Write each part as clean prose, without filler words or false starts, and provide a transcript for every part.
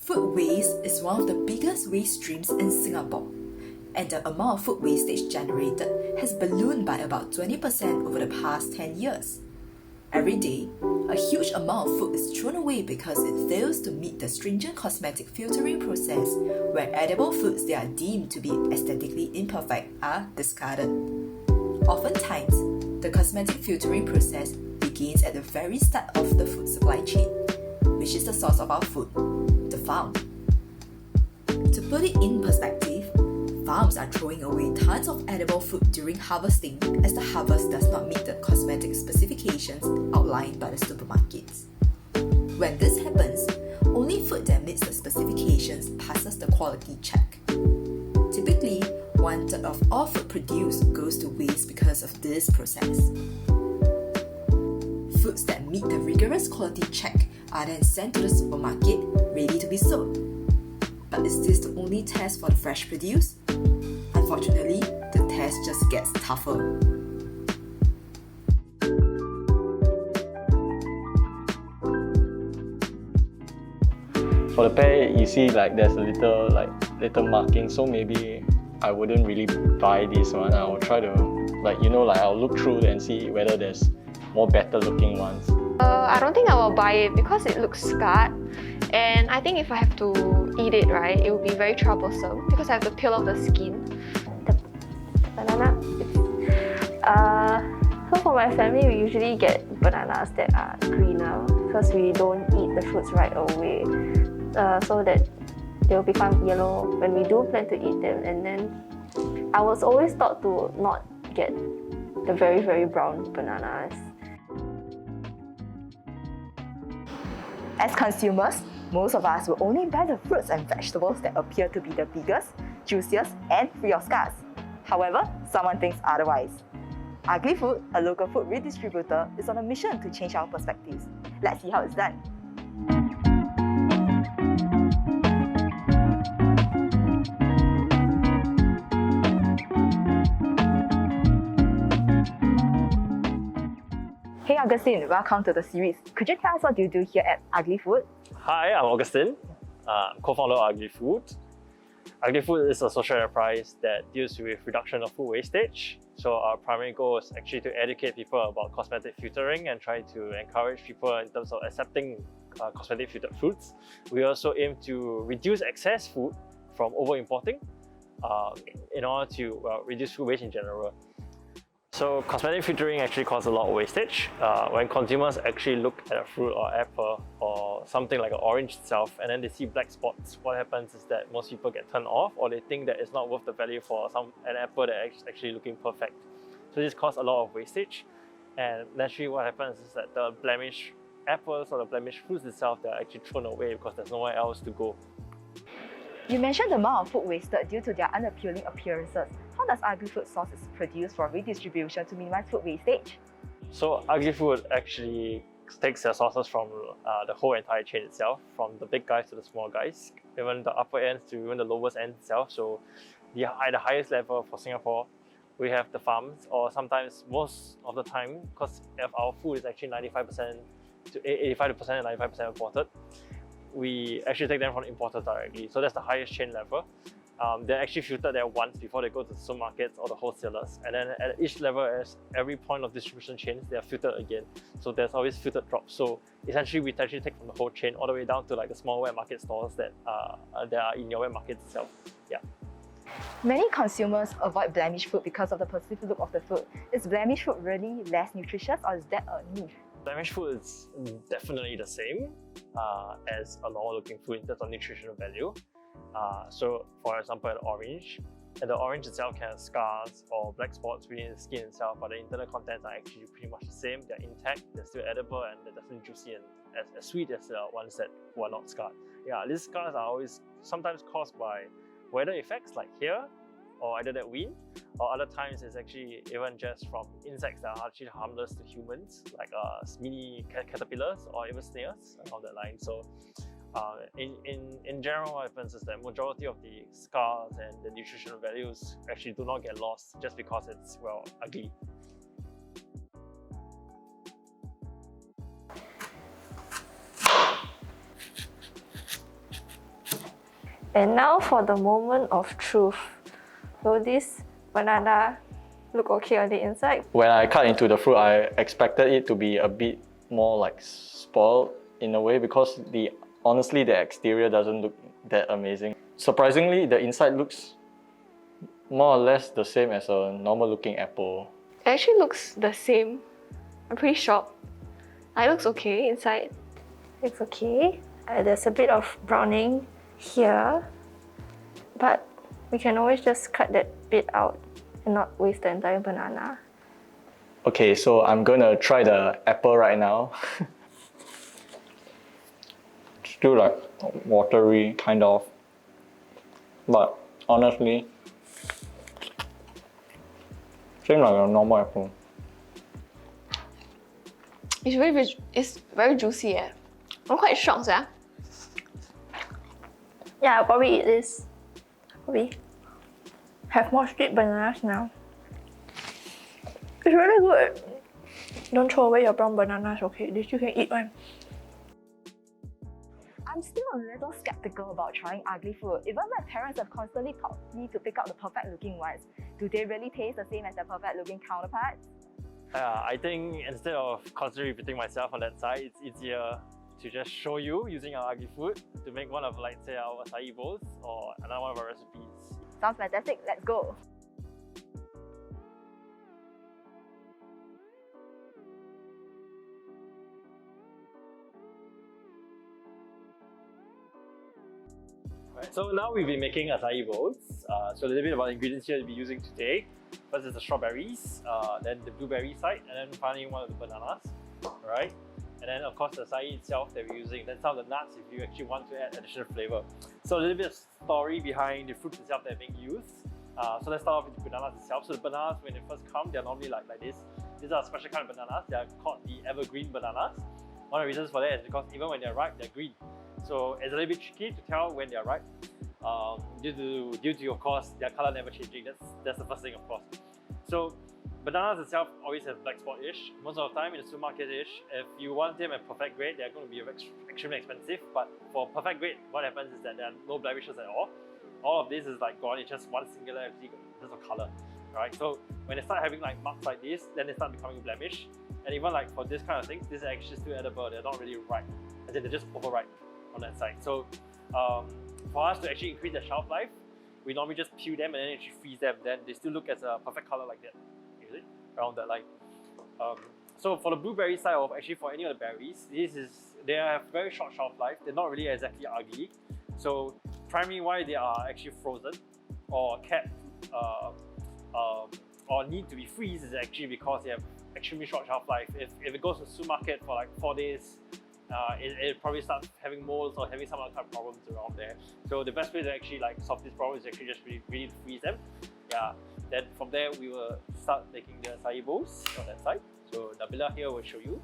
Food waste is one of the biggest waste streams in Singapore, and the amount of food wastage generated has ballooned by about 20% over the past 10 years. Every day, a huge amount of food is thrown away because it fails to meet the stringent cosmetic filtering process where edible foods that are deemed to be aesthetically imperfect are discarded. Oftentimes, the cosmetic filtering process begins at the very start of the food supply chain, which is the source of our food, the farm. To put it in perspective, farms are throwing away tons of edible food during harvesting as the harvest does not meet the cosmetic specifications outlined by the supermarkets. When this happens, only food that meets the specifications passes the quality check. Typically, 1/3 of all food produced goes to waste because of this process. Foods that meet the rigorous quality check are then sent to the supermarket ready to be sold. But is this the only test for the fresh produce? Unfortunately, the test just gets tougher. For the pear, you see there's a little marking, so maybe I wouldn't really buy this one. I will try to I'll look through and see whether there's more better looking ones. I don't think I will buy it because it looks scarred, and I think if I have to eat it, right, it will be very troublesome because I have to peel off the skin. The banana. So for my family, we usually get bananas that are greener because we don't eat the fruits right away, so that they'll become yellow when we do plan to eat them. And then I was always taught to not get the very, very brown bananas. As consumers, most of us will only buy the fruits and vegetables that appear to be the biggest, juiciest, and free of scars. However, someone thinks otherwise. UglyFood, a local food redistributor, is on a mission to change our perspectives. Let's see how it's done. Hey Augustine, welcome to the series. Could you tell us what you do here at UglyFood? Hi, I'm Augustine, co-founder of UglyFood. UglyFood is a social enterprise that deals with reduction of food wastage. So our primary goal is actually to educate people about cosmetic filtering and try to encourage people in terms of accepting cosmetic filtered foods. We also aim to reduce excess food from over-importing in order to reduce food waste in general. So cosmetic filtering actually causes a lot of wastage. When consumers actually look at a fruit or apple or something like an orange itself and then they see black spots, what happens is that most people get turned off or they think that it's not worth the value for an apple that is actually looking perfect. So this causes a lot of wastage, and naturally what happens is that the blemished apples or the blemished fruits itself, they're actually thrown away because there's nowhere else to go. You mentioned the amount of food wasted due to their unappealing appearances. How does UglyFood source its produce for redistribution to minimize food wastage? So UglyFood actually takes their sources from the whole entire chain itself, from the big guys to the small guys, even the upper ends to even the lowest end itself. So at the highest level for Singapore, we have the farms, or sometimes most of the time, because our food is actually 95% to 85% and 95% imported, we actually take them from importers directly. So that's the highest chain level. They're actually filtered there once before they go to the supermarkets or the wholesalers. And then at each level, at every point of distribution chains, they are filtered again. So there's always filtered drops. So essentially, we actually take from the whole chain all the way down to the small wet market stores that are in your wet market itself. Yeah. Many consumers avoid blemished food because of the perceived look of the food. Is blemished food really less nutritious, or is that a myth? Blemished food is definitely the same as a normal looking food in terms of nutritional value. So for example, the orange itself can have scars or black spots within the skin itself, but the internal contents are actually pretty much the same. They're intact, they're still edible, and they're definitely juicy and as sweet as the ones that were not scarred. Yeah, these scars are always sometimes caused by weather effects like here, or either that wind, or other times it's actually even just from insects that are actually harmless to humans, like mini caterpillars or even snails along that line. So in general, what happens is that majority of the scars and the nutritional values actually do not get lost just because it's, well, ugly. And now for the moment of truth. Will this banana look okay on the inside? When I cut into the fruit, I expected it to be a bit more like spoiled in a way because honestly the exterior doesn't look that amazing. Surprisingly, the inside looks more or less the same as a normal looking apple. It actually looks the same. I'm pretty shocked. It looks okay inside. It's okay. There's a bit of browning here, but we can always just cut that bit out and not waste the entire banana. Okay, so I'm gonna try the apple right now. Still like watery, kind of. But honestly, seems like a normal apple. It's very juicy. I'm quite shocked. Yeah, I'll probably eat this. Probably have more sweet bananas now. It's really good. Don't throw away your brown bananas, okay? This you can eat one. I'm still a little skeptical about trying UglyFood. Even my parents have constantly taught me to pick out the perfect looking ones. Do they really taste the same as their perfect looking counterparts? I think instead of constantly repeating myself on that side, it's easier to just show you using our UglyFood to make one of, like, say, our acai bowls or another one of our recipes. Sounds fantastic, let's go! Right, so now we've been making acai bowls. So a little bit about the ingredients here we'll be using today. First is the strawberries, then the blueberry side, and then finally one of the bananas. Right? And then of course the acai itself that we're using. Then some of the nuts if you actually want to add additional flavor. So a little bit of story behind the fruits itself that are being used. So let's start off with the bananas itself. So the bananas, when they first come, they're normally like this. These are a special kind of bananas. They are called the evergreen bananas. One of the reasons for that is because even when they're ripe, they're green. So it's a little bit tricky to tell when they're ripe. Due to of course their color never changing. That's the first thing, of course. So bananas itself always have black spot-ish. Most of the time in the supermarket-ish, if you want them at perfect grade, they're going to be extremely expensive. But for perfect grade, what happens is that there are no blemishes at all. All of this is like gone. It's just one singular empty in terms of color. Right? So when they start having like marks like this, then they start becoming blemished. And even like for this kind of things, this is actually still edible. They're not really ripe. As in they're just overripe on that side. So for us to actually increase the shelf life, we normally just peel them and then actually freeze them. Then they still look as a perfect color like that. Usually around that line. So for the blueberry side, of actually for any of the berries, they have very short shelf life. They're not really exactly ugly. So primarily why they are actually frozen or kept or need to be freezed is actually because they have extremely short shelf life. If it goes to the supermarket for like 4 days, it probably starts having molds or having some other kind of problems around there. So the best way to actually like solve this problem is actually just really freeze them. Yeah. Then from there we will start making the acai bowls on that side. So Nabila here will show you.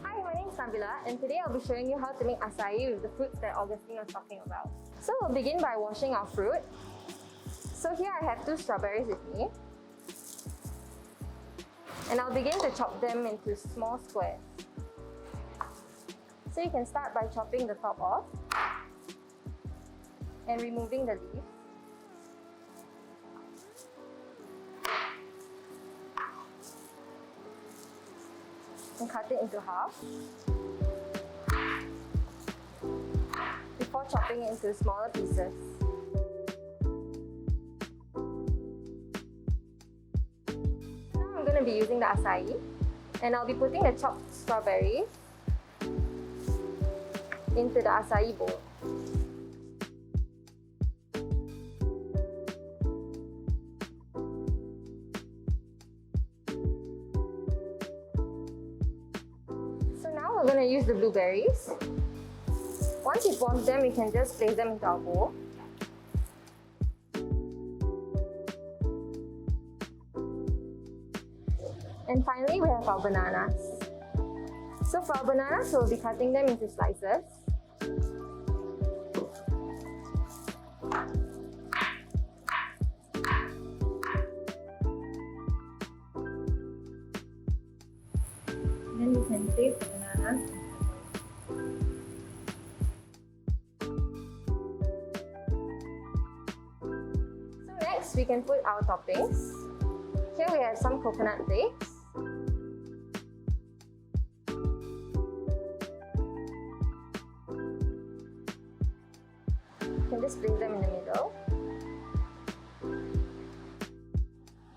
Hi, my name is Nabila, and today I'll be showing you how to make acai with the fruits that Augustine was talking about. So we'll begin by washing our fruit. So here I have 2 strawberries with me. And I'll begin to chop them into small squares. So you can start by chopping the top off and removing the leaves. And cut it into half before chopping it into smaller pieces. Now I'm going to be using the acai, and I'll be putting the chopped strawberries into the acai bowl. So now we're going to use the blueberries. Once you've washed them, you can just place them into our bowl. And finally, we have our bananas. So for our bananas, we'll be cutting them into slices. Then you can place the bananas. can put our toppings. Here we have some coconut flakes. You can just place them in the middle.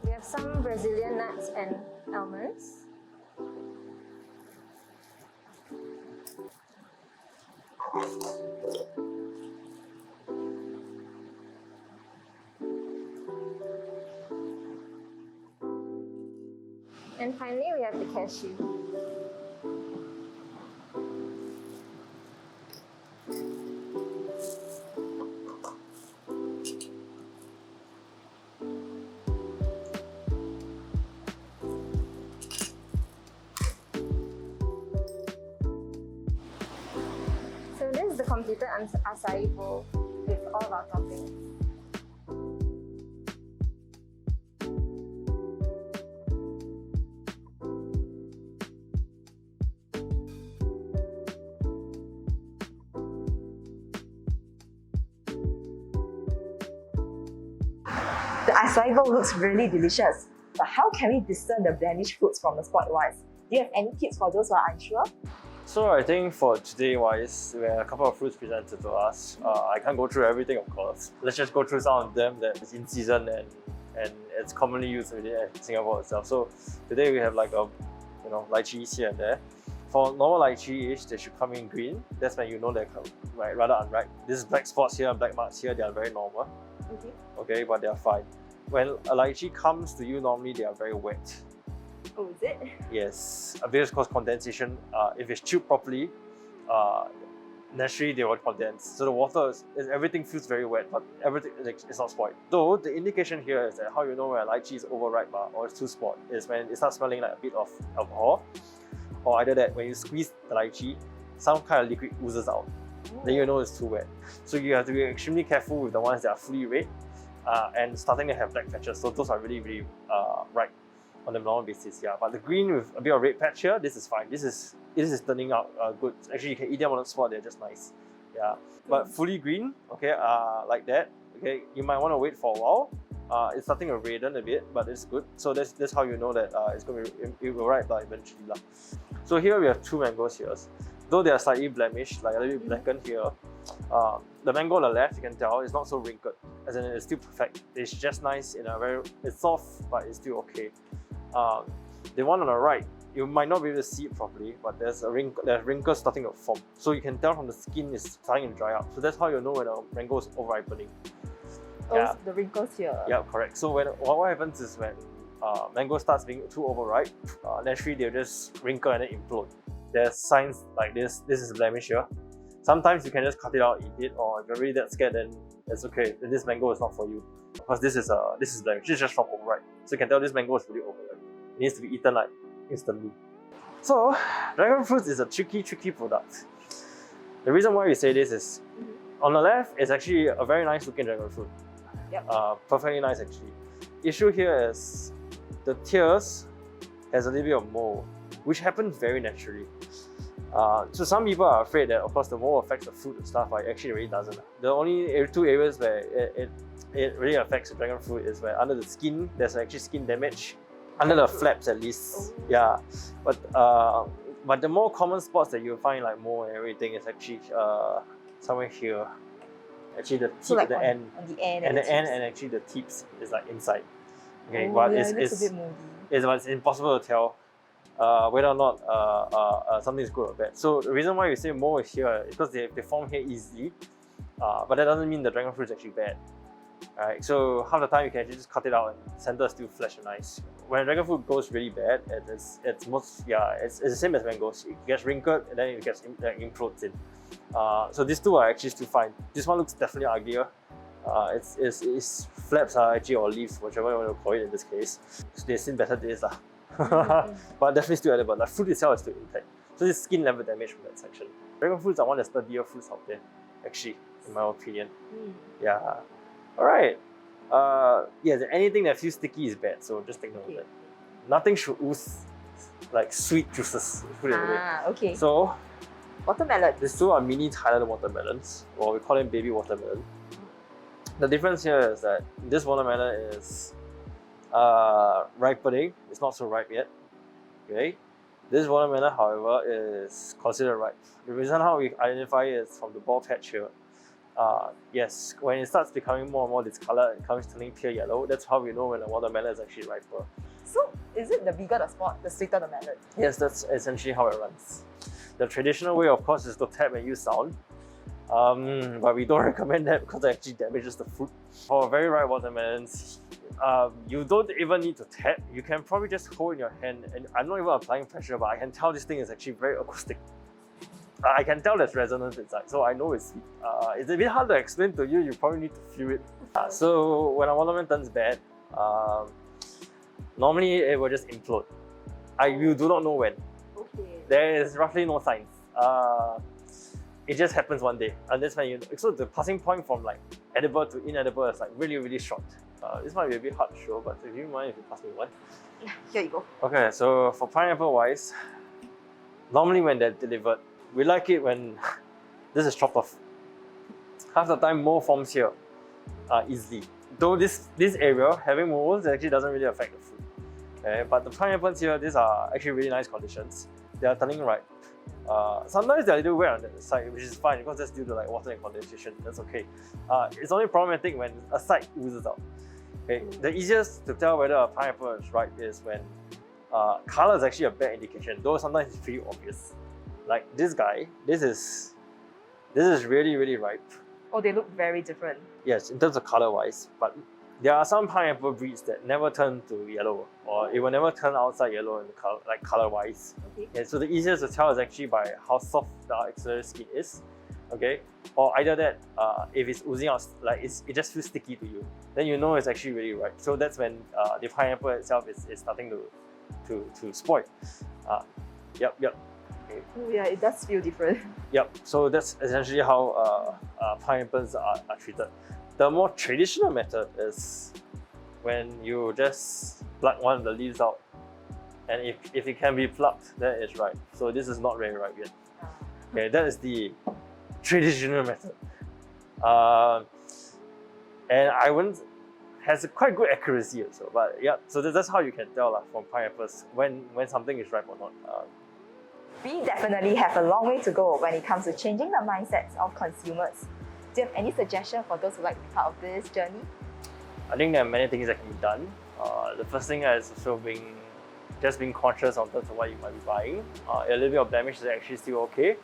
We have some Brazilian nuts and almonds. And finally, we have the cashew. So this is the completed acai bowl with all of our toppings. The acai bowl looks really delicious, but how can we discern the blemished fruits from the spoiled ones? Do you have any tips for those who are unsure? So I think for today wise, we have a couple of fruits presented to us. I can't go through everything, of course. Let's just go through some of them that is in season and it's commonly used within Singapore itself. So today we have like a lychees here and there. For normal lychee-ish, they should come in green. That's when you know they're rather unripe. These black spots here and black marks here, they are very normal. Okay, but they are fine. When a lychee comes to you, normally they are very wet. Oh, is it? Yes, this causes condensation. If it's chilled properly, naturally they will condense. So the water, everything feels very wet, but everything is not spoiled. Though the indication here is that how you know when a lychee is overripe or it's too spoiled is when it starts smelling like a bit of alcohol, or either that when you squeeze the lychee, some kind of liquid oozes out. Then you know it's too wet. So you have to be extremely careful with the ones that are fully red and starting to have black patches. So those are really, really ripe on a normal basis. Yeah, but the green with a bit of red patch here, this is fine. This is turning out good. Actually, you can eat them on the spot. They're just nice. Yeah, but fully green, okay, like that. Okay, you might want to wait for a while. It's starting to redden a bit, but it's good. So that's how you know that it's going to be, it will ripe eventually. So here we have two mangoes here. Though they are slightly blemished, like a little bit blackened here, the mango on the left, you can tell, is not so wrinkled. As in, it's still perfect. It's just nice in a it's soft, but it's still okay. The one on the right, you might not be able to see it properly, but there's wrinkles starting to form. So you can tell from the skin is starting to dry up. So that's how you know when a mango is over-ripening. Oh, the wrinkles here. Yeah, correct. So what happens is when mango starts being too overripe, naturally they'll just wrinkle and then implode. There's signs like this. This is a blemish here. Sometimes you can just cut it out, eat it, or if you're really that scared, then it's okay. Then this mango is not for you, because this is blemish. This is just from overripe. So you can tell this mango is really overripe. It needs to be eaten like instantly. So dragon fruit is a tricky product. The reason why we say this is on the left, it's actually a very nice looking dragon fruit. Yep. Perfectly nice actually. Issue here is the tears has a little bit of mold, which happens very naturally. So some people are afraid that, of course, the mold affects the fruit and stuff, but it actually really doesn't. The only two areas where it really affects the dragon fruit is where under the skin, there's actually skin damage. Under the flaps at least, yeah. But the more common spots that you'll find like mold and everything is actually somewhere here. Actually the tip, So like the on end. the end And the end tips. and actually the tips is like inside. Okay, Oh, but yeah, it's it looks a bit moldy. it's impossible to tell whether or not something is good or bad. So the reason why we say mold is here is because they form here easily, but that doesn't mean the dragon fruit is actually bad. Alright, so half the time you can actually just cut it out and center is still fresh and nice. When dragon fruit goes really bad, it's the same as mangoes. It gets wrinkled and then it gets implodes in. So these two are actually still fine. This one looks definitely uglier. Its flaps are actually, or leaves, whichever you want to call it in this case. They've seen better days lah. But definitely still edible. The fruit itself is still intact. So this skin level damage from that section. Dragon fruits are one of the sturdier fruits out there, actually, in my opinion. Yeah. Alright. Yeah, anything that feels sticky is bad, so just take note of that. Nothing should ooze like sweet juices. Put it away. Okay. So Watermelon. these two are mini Thailand watermelons, or we call them baby watermelon. The difference here is that this watermelon is ripening. It's not so ripe yet. Okay. This watermelon, however, is considered ripe. The reason how we identify it is from the ball patch here. Yes, when it starts becoming more and more discolored, it comes turning pale yellow. That's how we know when a watermelon is actually riper. So, is it the bigger the spot, the sweeter the melon? Yes, that's essentially how it runs. The traditional way, of course, is to tap and use sound. But we don't recommend that because it actually damages the fruit. For very ripe watermelons, you don't even need to tap. You can probably just hold in your hand, and I'm not even applying pressure, but I can tell this thing is actually very acoustic. I can tell there's resonance inside, so I know it's sweet. It's a bit hard to explain to you, you probably need to feel it. So when a watermelon turns bad, normally it will just implode. You do not know when. Okay. There is roughly no signs. It just happens one day, and that's when you know. So the passing point from like edible to inedible is like really, really short. This might be a bit hard to show, but if you mind if you pass me one. Here you go. Okay, so for pineapple wise, normally when they're delivered, we like it when this is chopped off. Half the time mold forms here easily. Though this area having molds actually doesn't really affect the fruit. Okay, but the pineapples here, these are actually really nice conditions. They are turning ripe. Sometimes they're a little wet on the side, which is fine because that's due to like water and condensation. That's okay. It's only problematic when a side oozes out. Okay, the easiest to tell whether a pineapple is ripe is when color is actually a bad indication. Though sometimes it's pretty obvious. Like this guy, this is really, really ripe. Oh, they look very different. Yes, in terms of color wise, but there are some pineapple breeds that never turn to yellow, or it will never turn outside yellow in color, like color wise. Okay. Yeah, so the easiest to tell is actually by how soft the exterior skin is. Okay, or either that, if it's oozing out, like it just feels sticky to you, then you know it's actually really ripe. So that's when the pineapple itself is starting to spoil. Yep. Okay. Oh yeah, it does feel different. Yep, so that's essentially how pineapples are treated. The more traditional method is when you just pluck one of the leaves out, and if it can be plucked, then it's ripe. So this is not very ripe yet. Okay, that is the traditional method. And I wouldn't, has a quite good accuracy also, but yeah, so that's how you can tell from pineapples when something is ripe or not. We definitely have a long way to go when it comes to changing the mindsets of consumers. Do you have any suggestion for those who like to be part of this journey? I think there are many things that can be done. The first thing is also being conscious on terms of what you might be buying. A little bit of blemish is actually still okay.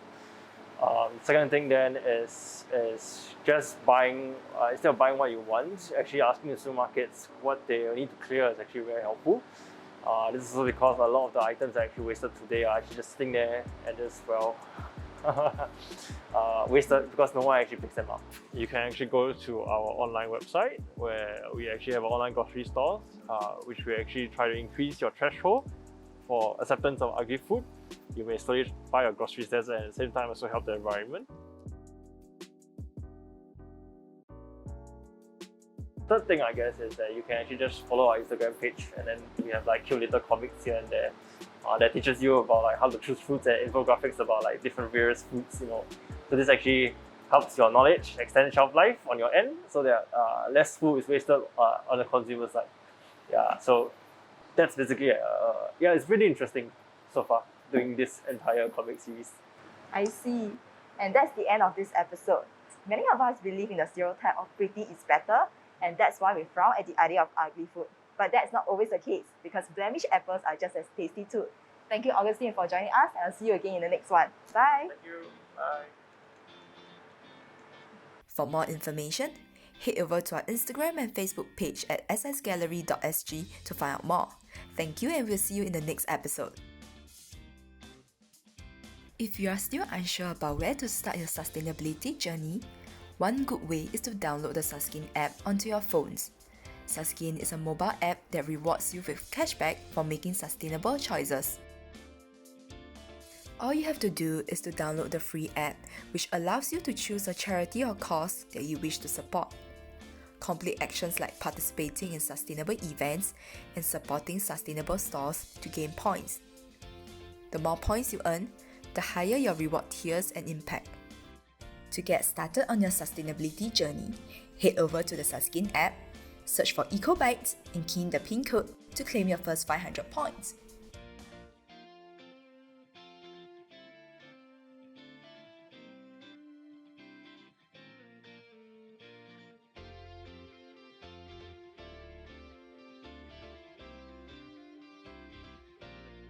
Second thing then is just buying, instead of buying what you want, actually asking the supermarkets what they need to clear is actually very helpful. This is also because a lot of the items that are actually wasted today are actually just sitting there and just, well, wasted because no one actually picks them up. You can actually go to our online website where we actually have online grocery stores, which we actually try to increase your threshold for acceptance of UglyFood. You may slowly buy your groceries there and at the same time also help the environment. Third thing, I guess, is that you can actually just follow our Instagram page, and then we have like cute little comics here and there that teaches you about like how to choose fruits and infographics about like different various fruits, you know. So this actually helps your knowledge extend shelf life on your end, so that less food is wasted on the consumer side. Yeah, so that's basically yeah, it's really interesting so far doing this entire comic series. I see. And that's the end of this episode. Many of us believe in the stereotype of pretty is better, and that's why we frown at the idea of ugly food. But that's not always the case, because blemished apples are just as tasty too. Thank you, Augustine, for joining us, and I'll see you again in the next one. Bye! Thank you. Bye. For more information, head over to our Instagram and Facebook page at ssgallery.sg to find out more. Thank you, and we'll see you in the next episode. If you are still unsure about where to start your sustainability journey, one good way is to download the susGain app onto your phones. susGain is a mobile app that rewards you with cashback for making sustainable choices. All you have to do is to download the free app, which allows you to choose a charity or cause that you wish to support. Complete actions like participating in sustainable events and supporting sustainable stores to gain points. The more points you earn, the higher your reward tiers and impact. To get started on your sustainability journey, head over to the susGain app, search for EcoBytes and key in the pin code to claim your first 500 points.